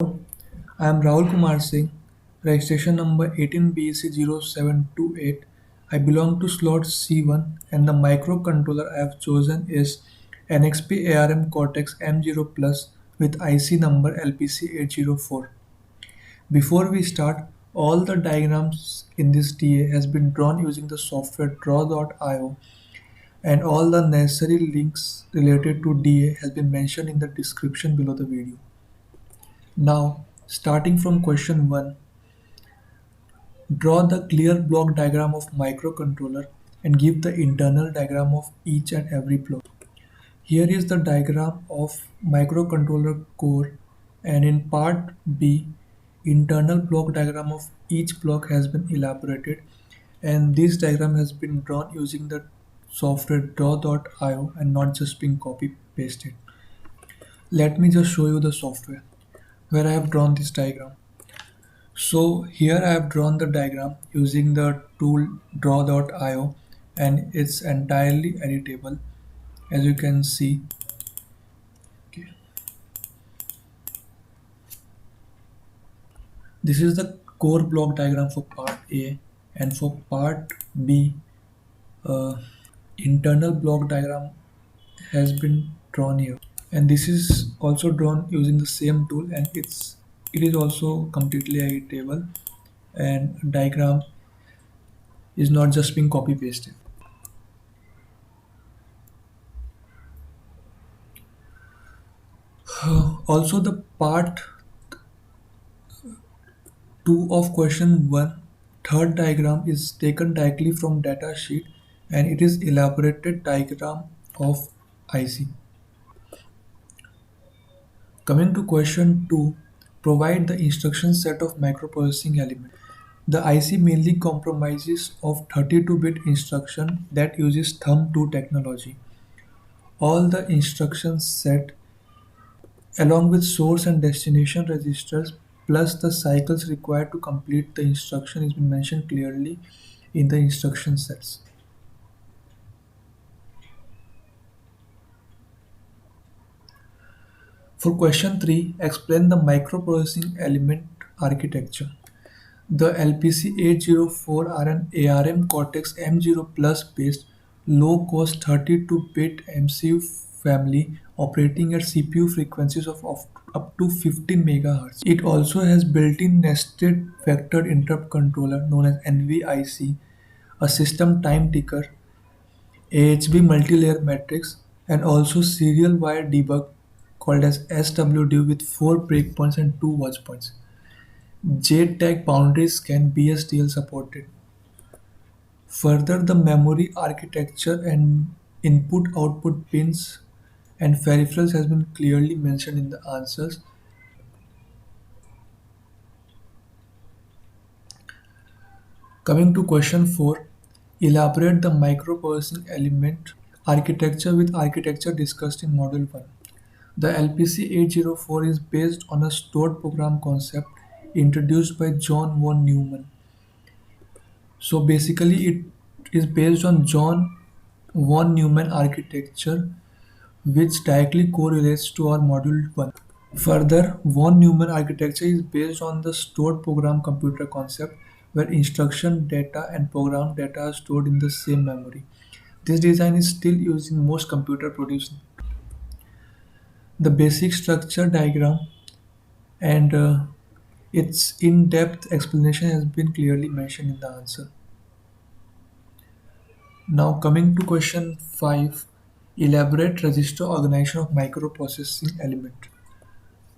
I am Rahul Kumar Singh, registration number 18BC0728. I belong to slot C1 and the microcontroller I have chosen is NXP ARM Cortex M0 Plus with IC number LPC804. Before we start, all the diagrams in this DA has been drawn using the software draw.io and all the necessary links related to DA has been mentioned in the description below the video. Now, starting from question 1, draw the clear block diagram of microcontroller and give the internal diagram of each and every block. Here is the diagram of microcontroller core, and in part B, internal block diagram of each block has been elaborated, and this diagram has been drawn using the software draw.io and not just being copy pasted. Let me just show you the software where I have drawn this diagram. So here I have drawn the diagram using the tool draw.io and it's entirely editable as you can see. Okay. This is the core block diagram for part A, and for part B uh, internal block diagram has been drawn here, and this is also drawn using the same tool and it is also completely editable and diagram is not just being copy pasted. Also, the part 2 of question 1 third diagram is taken directly from data sheet and it is elaborated diagram of IC. Coming to question 2, provide the instruction set of microprocessing element. The IC mainly comprises of 32-bit instruction that uses thumb 2 technology. All the instruction set along with source and destination registers plus the cycles required to complete the instruction is been mentioned clearly in the instruction sets. For question 3, explain the microprocessing element architecture. The LPC804 are an ARM Cortex M0 Plus based low-cost 32-bit MCU family operating at CPU frequencies of up to 15 MHz. It also has built-in nested vectored interrupt controller known as NVIC, a system time ticker, AHB multi-layer matrix, and also serial wire debug called as SWD with 4 breakpoints and 2 watch points. JTAG boundary scan BSDL supported. Further, the memory architecture and input-output pins and peripherals has been clearly mentioned in the answers. Coming to question 4, elaborate the microprocessing element architecture with architecture discussed in module 1. The LPC804 is based on a stored program concept introduced by John von Neumann. So basically it is based on John von Neumann architecture which directly correlates to our module 1. Further, von Neumann architecture is based on the stored program computer concept where instruction data and program data are stored in the same memory. This design is still used in most computer produced. The basic structure diagram and its in-depth explanation has been clearly mentioned in the answer. Now coming to question 5, elaborate register organization of microprocessing element.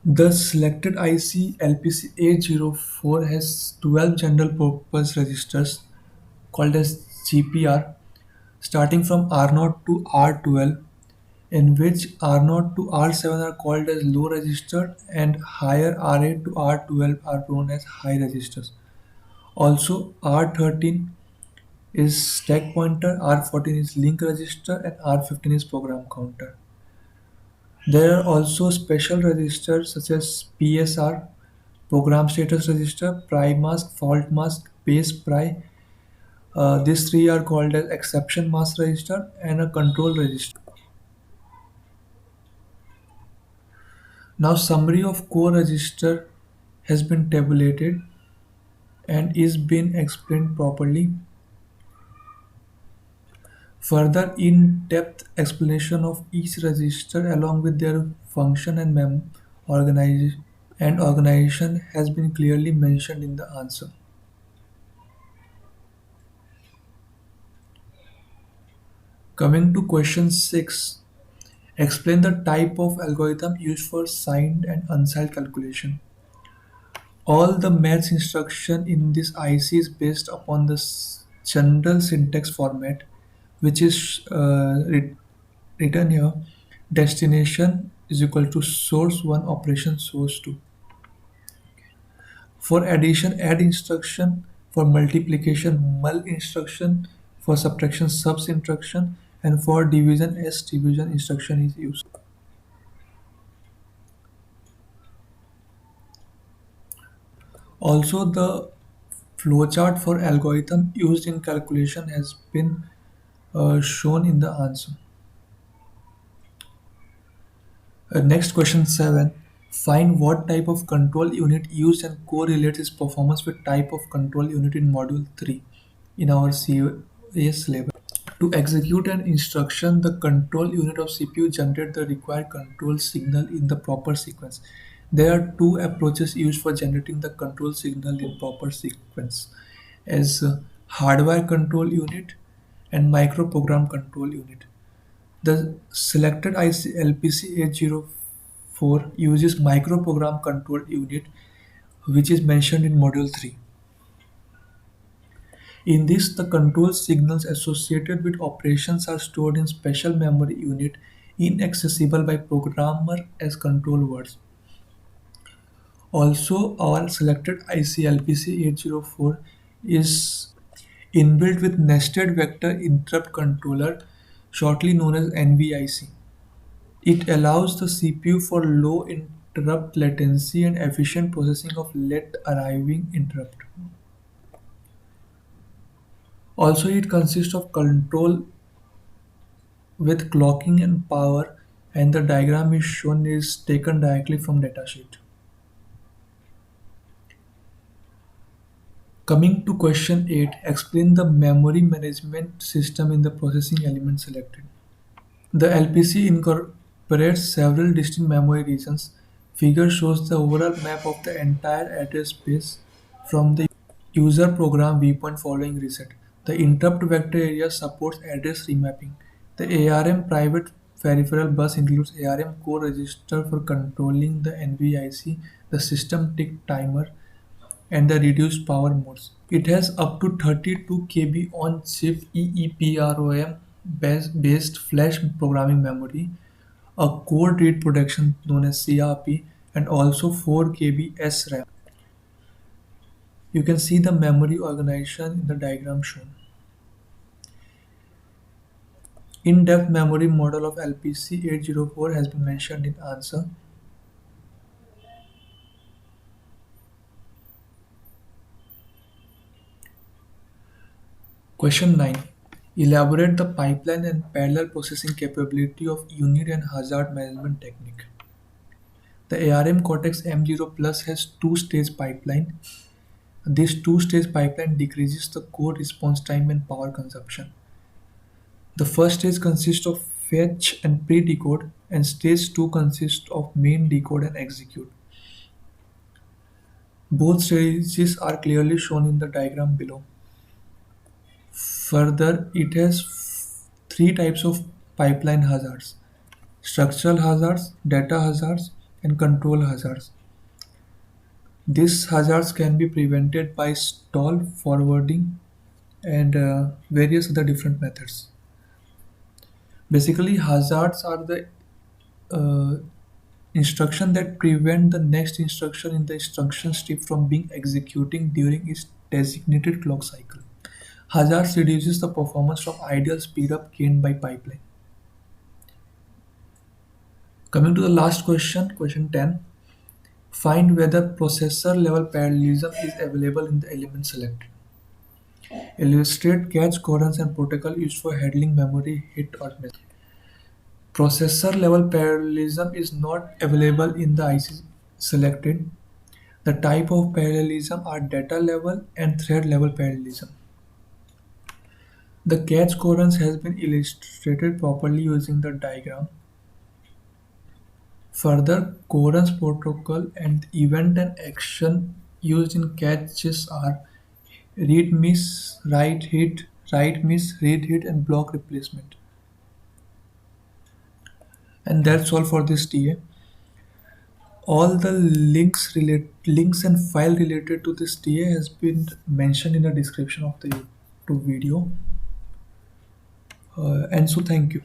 The selected IC LPC804 has 12 general purpose registers called as GPR starting from R0 to R12, in which R0 to R7 are called as low register and higher R8 to R12 are known as high registers. Also R13 is stack pointer, R14 is link register and R15 is program counter. There are also special registers such as PSR, program status register, pry mask, fault mask, base pry. These three are called as exception mask register and a control register. Now summary of core register has been tabulated and is being explained properly. Further in-depth explanation of each register along with their function and organization has been clearly mentioned in the answer. Coming to question 6, explain the type of algorithm used for signed and unsigned calculation. All the maths instruction in this IC is based upon the general syntax format, which is written here. Destination is equal to source 1 operation source 2. For addition, add instruction. For multiplication, mul instruction. For subtraction, subs instruction. And for division, s division instruction is used. Also, the flowchart for algorithm used in calculation has been shown in the answer. Next question 7. Find what type of control unit used and correlates its performance with type of control unit in module 3 in our CAS syllabus. To execute an instruction, the control unit of CPU generates the required control signal in the proper sequence. There are two approaches used for generating the control signal in proper sequence as hardware control unit and microprogram control unit. The selected IC LPC804 uses microprogram control unit which is mentioned in module 3. In this, the control signals associated with operations are stored in special memory unit inaccessible by programmer as control words. Also, our selected IC LPC804 is inbuilt with nested vector interrupt controller, shortly known as NVIC. It allows the CPU for low interrupt latency and efficient processing of late arriving interrupt. Also, it consists of control with clocking and power, and the diagram is shown is taken directly from datasheet. Coming to question 8, explain the memory management system in the processing element selected. The LPC incorporates several distinct memory regions. Figure shows the overall map of the entire address space from the user program viewpoint following reset. The interrupt vector area supports address remapping. The ARM private peripheral bus includes ARM core register for controlling the NVIC, the system tick timer, and the reduced power modes. It has up to 32 KB on-chip EEPROM based flash programming memory, a code read protection known as CRP, and also 4 KB SRAM. You can see the memory organization in the diagram shown. In-depth memory model of LPC804 has been mentioned in answer. Question 9. Elaborate the pipeline and parallel processing capability of unit and hazard management technique. The ARM Cortex M0 Plus has two-stage pipeline. This two-stage pipeline decreases the core response time and power consumption. The first stage consists of fetch and pre-decode, and stage 2 consists of main decode and execute. Both stages are clearly shown in the diagram below. Further, it has three types of pipeline hazards: structural hazards, data hazards, and control hazards. These hazards can be prevented by stall forwarding and various other different methods. Basically, hazards are the uh, instruction that prevent the next instruction in the instruction strip from being executing during its designated clock cycle. Hazards reduces the performance from ideal speedup gained by pipeline. Coming to the last question, question 10. Find whether processor level parallelism is available in the element selected. Illustrate cache coherence and protocol used for handling memory hit or miss. Processor level parallelism is not available in the IC selected. The type of parallelism are data level and thread level parallelism. The catch coherence has been illustrated properly using the diagram. Further, coherence protocol and event and action used in caches are read miss, write hit, write miss, read hit, and block replacement. And that's all for this TA. All the links and file related to this TA has been mentioned in the description of the YouTube video. And so thank you.